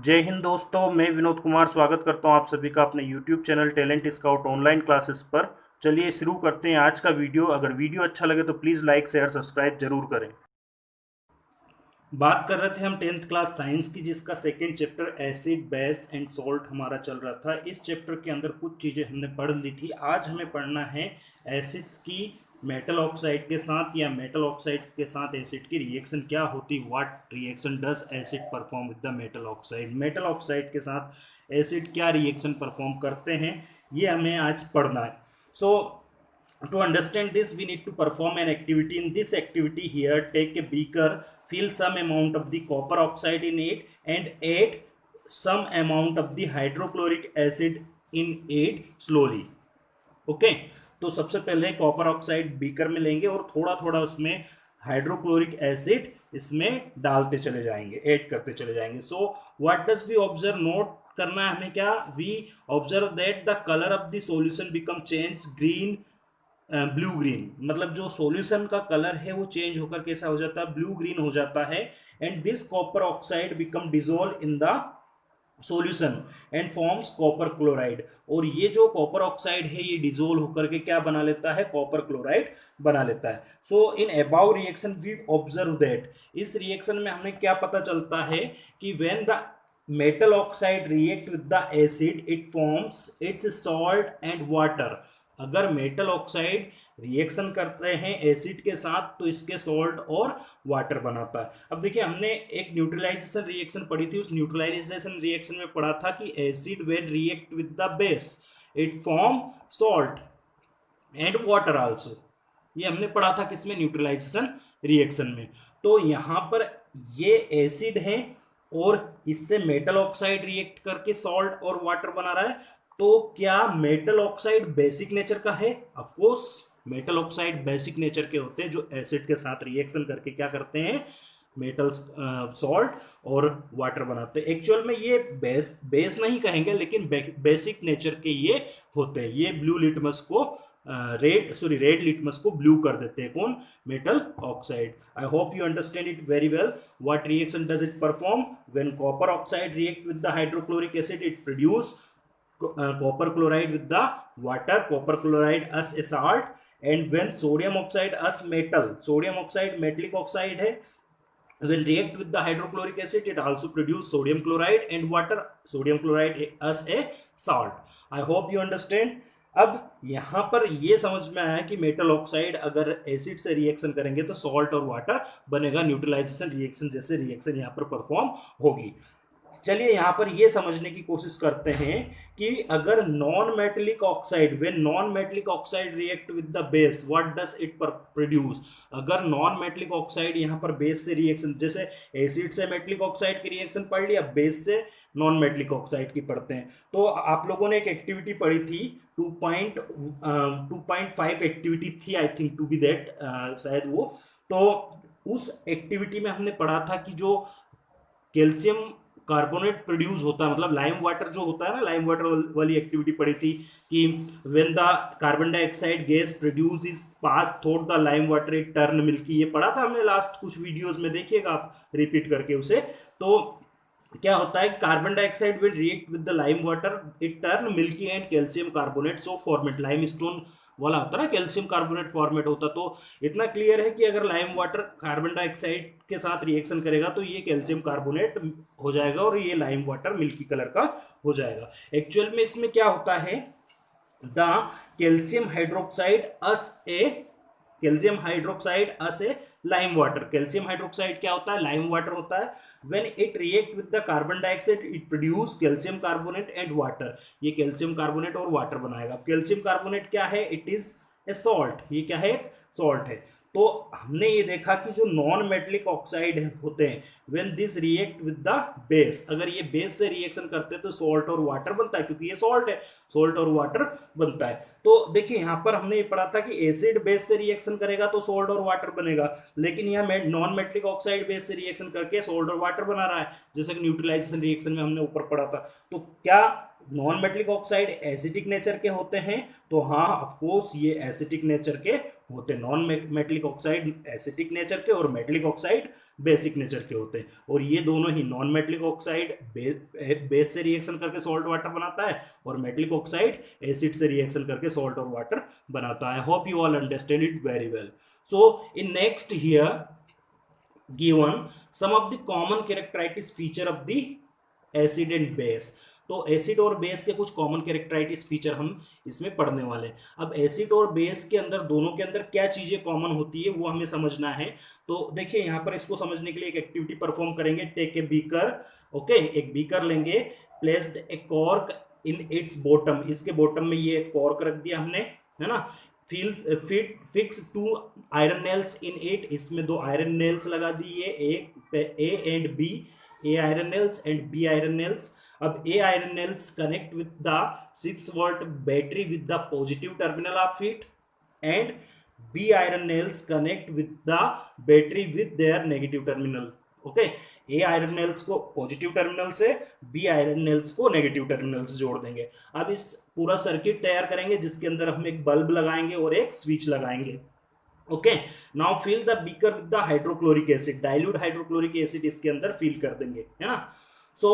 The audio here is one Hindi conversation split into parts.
जय हिंद दोस्तों, मैं विनोद कुमार स्वागत करता हूं आप सभी का अपने YouTube channel talent scout online classes पर। चलिए शुरू करते हैं आज का वीडियो। अगर वीडियो अच्छा लगे तो प्लीज़ लाइक शेयर सब्सक्राइब जरूर करें। बात कर रहे थे हम 10th क्लास साइंस की, जिसका second chapter acid base and salt हमारा चल रहा था। इस चैप्टर के अंदर कुछ चीज़ें हमने पढ़ ली थी। आज हमें पढ़ना है एसिड्स की मेटल ऑक्साइड के साथ या मेटल ऑक्साइड के साथ एसिड की रिएक्शन क्या होती, what reaction does acid perform with the metal oxide. Metal oxide के साथ एसिड क्या रिएक्शन परफॉर्म करते हैं, ये हमें आज पढ़ना है। सो to understand this, we need to perform an activity. In this activity here, take a beaker, fill some amount of the copper oxide in it and add some amount of the hydrochloric acid in it slowly. Okay, तो सबसे पहले कॉपर ऑक्साइड बीकर में लेंगे और थोड़ा थोड़ा उसमें हाइड्रोक्लोरिक एसिड इसमें डालते चले जाएंगे, ऐड करते चले जाएंगे। So what does we observe, note करना है हमें क्या, we observe that the colour of the solution become change green blue green, मतलब जो सॉल्यूशन का कलर है वो चेंज होकर कैसा हो जाता है, ब्लू ग्रीन हो जाता है। And this copper oxide become dissolve in the solution and forms copper chloride. और ये जो कॉपर ऑक्साइड है ये डिजोल्व होकर के क्या बना लेता है, कॉपर क्लोराइड बना लेता है। So in about reaction we observe that, इस रिएक्शन में हमें क्या पता चलता है कि when the metal oxide react with the acid it forms its salt and water। अगर मेटल ऑक्साइड रिएक्शन करते हैं एसिड के साथ तो इसके सॉल्ट और वाटर बनाता है। अब देखिए, हमने एक न्यूट्रलाइजेशन रिएक्शन पढ़ी थी। उस न्यूट्रलाइजेशन रिएक्शन में पढ़ा था कि acid when react with the base it form salt and water also. ये हमने पढ़ा था किसमें, न्यूट्रलाइजेशन रिएक्शन में। तो यहाँ पर ये एसिड है और इससे मेटल ऑक्साइड रिएक्ट करके सॉल्ट और वाटर बना रहा है। तो क्या मेटल ऑक्साइड बेसिक नेचर का है? Of course metal oxide basic nature के होते हैं जो एसिड के साथ रिएक्शन करके क्या करते हैं, मेटल सॉल्ट और वाटर बनाते हैं। एक्चुअल में ये बेस नहीं कहेंगे, लेकिन बेसिक नेचर के ये होते हैं। ये ब्लू लिटमस को रेड लिटमस को ब्लू कर देते हैं, कौन, metal oxide. I hope you understand it very well. What reaction does it perform, when copper oxide react with the hydrochloric acid it produce copper chloride with the water, copper chloride as a salt। and when sodium oxide as metal, sodium oxide metallic oxide है, when react with the hydrochloric acid it also produce sodium chloride and water, sodium chloride as a salt। I hope you understand। अब यहां पर ये समझ में आया कि मेटल ऑक्साइड अगर एसिड से रिएक्शन करेंगे तो सॉल्ट और वाटर बनेगा, न्यूट्रलाइजेशन रिएक्शन जैसे रिएक्शन यहां पर परफॉर्म होगी। चलिए यहां पर यह समझने की कोशिश करते हैं कि अगर non metallic oxide, when non metallic oxide react with the base what does it produce. अगर नॉन मेटेलिक ऑक्साइड यहां पर बेस से रिएक्शन, जैसे एसिड से मेटेलिक ऑक्साइड की रिएक्शन पढ़ लिया, बेस से नॉन मेटेलिक ऑक्साइड की पढ़ते हैं। तो आप लोगों ने एक एक्टिविटी पढ़ी थी 2.5 एक्टिविटी थी, I think to be that, शायद वो। तो उस एक्टिविटी में हमने पढ़ा था कि जो कैल्शियम कार्बोनेट प्रोड्यूस होता है, मतलब लाइम वाटर जो होता है ना, लाइम वाटर वाली एक्टिविटी पढ़ी थी कि when the carbon dioxide gas produce is pass through the lime water it turn milky. ये पढ़ा था हमने लास्ट कुछ वीडियोस में, देखिएगा आप रिपीट करके उसे। तो क्या होता है, carbon dioxide will react with the lime water it turn milky and calcium carbonate so format, lime stone वाला होता है ना, कैल्शियम कार्बोनेट फॉर्मेट होता। तो इतना क्लियर है कि अगर लाइम वाटर कार्बन डाइऑक्साइड के साथ रिएक्शन करेगा तो ये कैल्शियम कार्बोनेट हो जाएगा और ये लाइम वाटर मिल्की कलर का हो जाएगा। एक्चुअल में इसमें क्या होता है, the calcium hydroxide us A calcium hydroxide us A lime water. Calcium hydroxide क्या होता है, लाइम वाटर होता है। When it react with the carbon dioxide it produce calcium carbonate and water. ये कैल्शियम कार्बोनेट और वाटर बनाएगा। कैल्शियम कार्बोनेट क्या है, इट इज ए सॉल्ट। ये क्या है, सॉल्ट है। तो हमने ये देखा कि जो नॉन मेटेलिक ऑक्साइड होते हैं, when this react with the base, अगर ये बेस से रिएक्शन करते हैं तो सॉल्ट और वाटर बनता है, क्योंकि ये सॉल्ट है, सॉल्ट और वाटर बनता है। तो देखिए यहां पर हमने ये पढ़ा था कि एसिड बेस से रिएक्शन करेगा तो सॉल्ट और वाटर बनेगा, लेकिन यह नॉन मेटेलिक ऑक्साइड बेस से रिएक्शन करके सॉल्ट और वाटर बना रहा है, जैसे कि न्यूट्रलाइजेशन रिएक्शन में हमने ऊपर पढ़ा था। तो क्या non metallic oxide acidic nature के होते हैं, तो हाँ ऑफ कोर्स ये एसिडिक नेचर के होते हैं। Non metallic oxide acidic nature के और मेटलिक ऑक्साइड बेसिक नेचर के होते हैं। और ये दोनों ही नॉन मेटलिक ऑक्साइड बेस से रिएक्शन करके सॉल्ट वाटर बनाता है और मेटलिक ऑक्साइड एसिड से रिएक्शन करके सॉल्ट और वाटर बनाता है। Hope you all understand it very well. So in next here given some of the common characteristics feature of the acid and base। तो एसिड और बेस के कुछ कॉमन कैरेक्टराइटिस फीचर हम इसमें पढ़ने वाले हैं। अब एसिड और बेस के अंदर दोनों के अंदर क्या चीजें कॉमन होती है वो हमें समझना है। तो देखिए यहाँ पर इसको समझने के लिए एक एक्टिविटी परफॉर्म करेंगे। टेक ए बीकर, ओके, एक बीकर लेंगे, placed a cork in its bottom, इसके बॉटम में ये कॉर्क रख दिया हमने, है ना। Fix 2 iron nails in it, इसमें 2 आयरन नेल्स लगा दिए, A and B, A iron nails and B iron nails. अब A iron nails connect with the 6 volt battery with the positive terminal of it, and B iron nails connect with the battery with their negative terminal. Okay, A iron nails को पॉजिटिव टर्मिनल से, बी आयरन नेल्स को नेगेटिव टर्मिनल से जोड़ देंगे। अब इस पूरा सर्किट तैयार करेंगे जिसके अंदर हम एक बल्ब लगाएंगे और एक स्विच लगाएंगे। Okay, now fill the beaker with the hydrochloric acid, dilute hydrochloric acid इसके अंदर फिल कर देंगे, है ना। So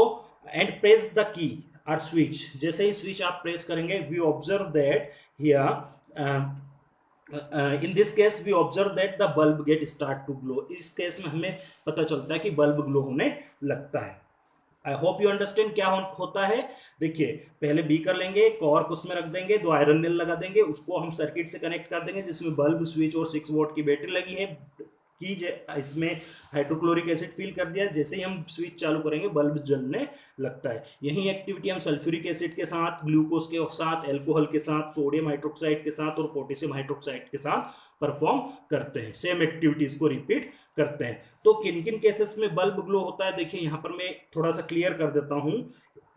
and press the key और स्विच, जैसे ही स्विच आप प्रेस करेंगे, we observe that here in this case we observe that the bulb get start to glow. इस केस में हमें पता चलता है कि बल्ब ग्लो होने लगता है। आई होप यू अंडरस्टैंड क्या होता है। देखिए पहले बीकर लेंगे, कॉर्क उसमें रख देंगे, 2 आयरन नेल लगा देंगे, उसको हम सर्किट से कनेक्ट कर देंगे जिसमें बल्ब, स्विच और 6 वोल्ट की बैटरी लगी है। की इसमें हाइड्रोक्लोरिक एसिड फिल कर दिया, जैसे ही हम स्विच चालू करेंगे बल्ब जलने लगता है। यही एक्टिविटी हम सल्फ्यूरिक एसिड के साथ, ग्लूकोज के साथ, एल्कोहल के साथ, सोडियम हाइड्रोक्साइड के साथ और पोटेशियम हाइड्रोक्साइड के साथ परफॉर्म करते हैं। सेम एक्टिविटीज को रिपीट करते हैं। तो किन किन केसेस में बल्ब ग्लो होता है, देखिए यहाँ पर मैं थोड़ा सा क्लियर कर देता हूँ।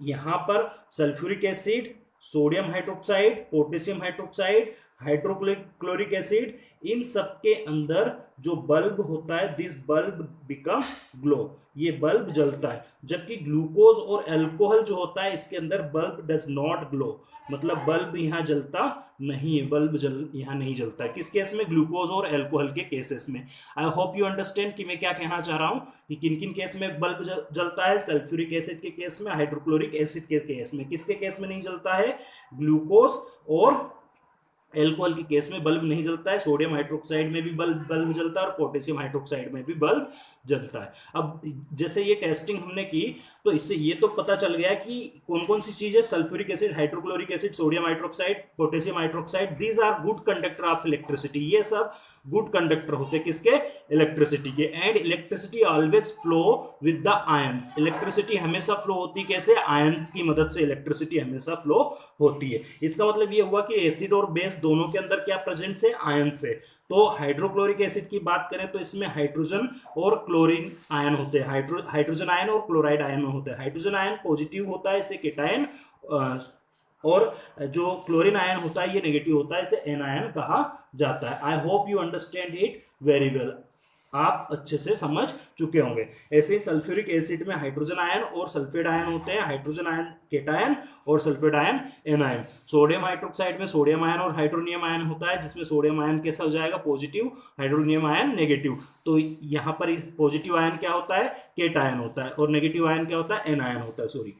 यहाँ पर sulphuric acid, sodium hydroxide, potassium hydroxide, hydrochloric acid, इन सब के अंदर जो बल्ब होता है, दिस बल्ब बिकम ग्लो, ये बल्ब जलता है। जबकि ग्लूकोज और अल्कोहल जो होता है इसके अंदर बल्ब डज नॉट ग्लो, मतलब बल्ब यहाँ जलता नहीं है, बल्ब यहाँ नहीं जलता है। किस केस में? ग्लूकोज और अल्कोहल के केसेस में। आई होप यू अंडरस्टैंड कि मैं क्या कहना चाह रहा हूँ कि किन किन केस में बल्ब जलता है। सल्फ्यूरिक एसिड के केस में, हाइड्रोक्लोरिक एसिड के केस में। किसके केस में नहीं जलता है? ग्लूकोज और एल्कोहल के केस में बल्ब नहीं जलता है। सोडियम हाइड्रोक्साइड में भी बल्ब जलता है और पोटेशियम हाइड्रोक्साइड में भी बल्ब जलता है। अब जैसे ये टेस्टिंग हमने की तो इससे ये तो पता चल गया कि कौन कौन सी चीजें, sulphuric acid, hydrochloric acid, sodium hydroxide, potassium hydroxide, these are good conductor of electricity. ये सब गुड कंडक्टर होते हैं किसके? इलेक्ट्रिसिटी के। And electricity always flow with the ions. Electricity हमेशा फ्लो होती कैसे? आयंस की मदद से इलेक्ट्रिसिटी हमेशा फ्लो होती है। इसका मतलब ये हुआ कि एसिड और बेस दोनों के अंदर क्या प्रेजेंट है? आयन से। तो हाइड्रोक्लोरिक एसिड की बात करें तो इसमें हाइड्रोजन और क्लोरीन आयन होते हैं। हाइड्रोजन आयन और क्लोराइड आयन होते हैं। हाइड्रोजन आयन पॉजिटिव होता है, इसे केटायन, और जो क्लोरीन आयन होता है ये नेगेटिव होता है, इसे एनायन कहा जाता है। I hope you understand it very well. आप अच्छे से समझ चुके होंगे। ऐसे ही सल्फ्यूरिक एसिड में हाइड्रोजन आयन और सल्फेट आयन होते हैं। हाइड्रोजन आयन केटायन और sulphate ion anion. Sodium hydroxide में सोडियम आयन और हाइड्रोनियम आयन होता है, जिसमें सोडियम आयन कैसा हो जाएगा? Positive, hydronium ion negative. तो यहाँ पर पॉजिटिव आयन क्या होता है? केटायन होता है, और नेगेटिव आयन क्या होता है? एनायन होता है। सॉरी,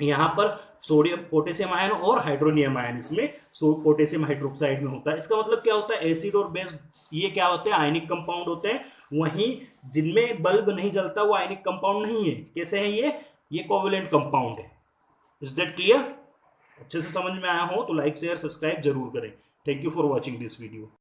यहाँ पर सोडियम, पोटेशियम आयन और हाइड्रोनियम आयन इसमें पोटेशियम हाइड्रोक्साइड में होता है। इसका मतलब क्या होता है? एसिड और बेस ये क्या होते हैं? आयनिक कंपाउंड होते हैं। वहीं जिनमें बल्ब नहीं जलता वो आयनिक कंपाउंड नहीं है। कैसे है ये कोवेलेंट कंपाउंड है। Is that clear? अच्छे से समझ में आया हो तो लाइक, शेयर, सब्सक्राइब जरूर करें। Thank you for watching this video.